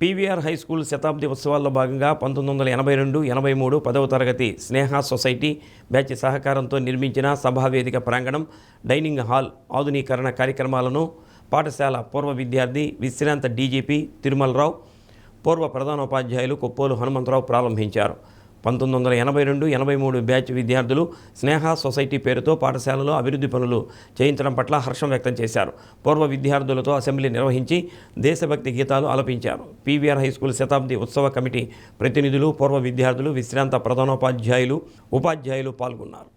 PVR high school శతాబ్ది ఉత్సవాల్లో భాగంగా 1982-83 10వ తరగతి స్నేహ సొసైటీ బ్యాచ్ సహకారంతో నిర్మించిన సభావేదిక ప్రాంగణం, డైనింగ్ హాల్ ఆధునీకరణ కార్యక్రమాలను పాఠశాల పూర్వ విద్యార్థి విశ్రాంత డీజీపీ తిరుమలరావు, పూర్వ ప్రధానోపాధ్యాయులు కొప్పోలు హనుమంతరావు ప్రారంభించారు. 1982-83 బ్యాచ్ విద్యార్థులు స్నేహ సొసైటీ పేరుతో పాఠశాలలో అభివృద్ధి పనులు చేయించడం పట్ల హర్షం వ్యక్తం చేశారు. పూర్వ విద్యార్థులతో అసెంబ్లీ నిర్వహించి దేశభక్తి గీతాలు ఆలపించారు. పీవీఆర్ హై స్కూల్ శతాబ్ది ఉత్సవ కమిటీ ప్రతినిధులు, పూర్వ విద్యార్థులు, విశ్రాంత ప్రధానోపాధ్యాయులు, ఉపాధ్యాయులు పాల్గొన్నారు.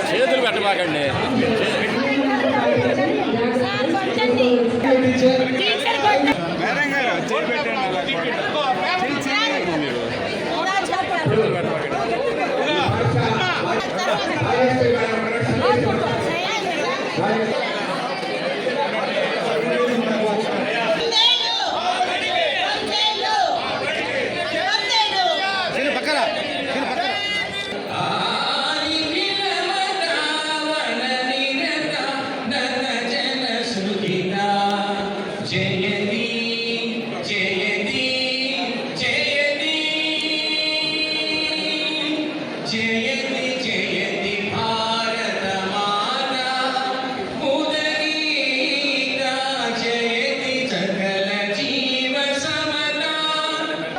చేతులు పెట్టబాకండి.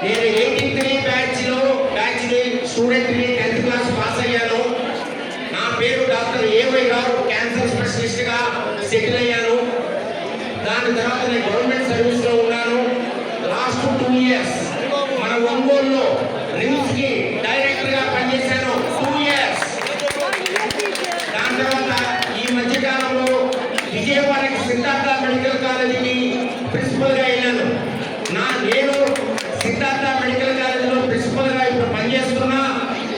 నేను 83 బ్యాచ్లో స్టూడెంట్ 10th క్లాస్ పాస్ అయ్యాను. నా పేరు డాక్టర్ ఏవై రావు, క్యాన్సర్ స్పెషలిస్ట్గా సెటిల్ అయ్యాను. దాని తర్వాత నేను గవర్నమెంట్ సర్వీస్లో ఉన్నాను. లాస్ట్ 2 years మన ఒంగోలులో రిమ్స్కి డైరెక్టర్గా పనిచేశాను. 2 years. దాని తర్వాత ఈ మధ్యకాలంలో విజయవాడకి సిద్ధార్థ మెడికల్ కాలేజీకి ప్రిన్సిపల్గా వెళ్ళాను. నేను సిద్ధార్థ మెడికల్ కాలేజీలో ప్రిన్సిపల్గా ఇప్పుడు పనిచేస్తున్నా,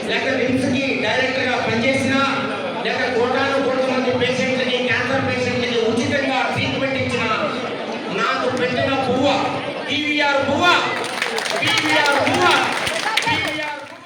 లేక రిమ్స్కి డైరెక్టర్గా పనిచేసినా, లేక కోటాను మంది పేషెంట్లకి, క్యాన్సర్ పేషెంట్లకి ఉచితంగా ట్రీట్మెంట్ ఇచ్చిన నాకు పెట్టిన పువ్వ పీవీఆర్ పువ్వ, పీవీఆర్ పువ్వ, పీవీఆర్ పువ్వ.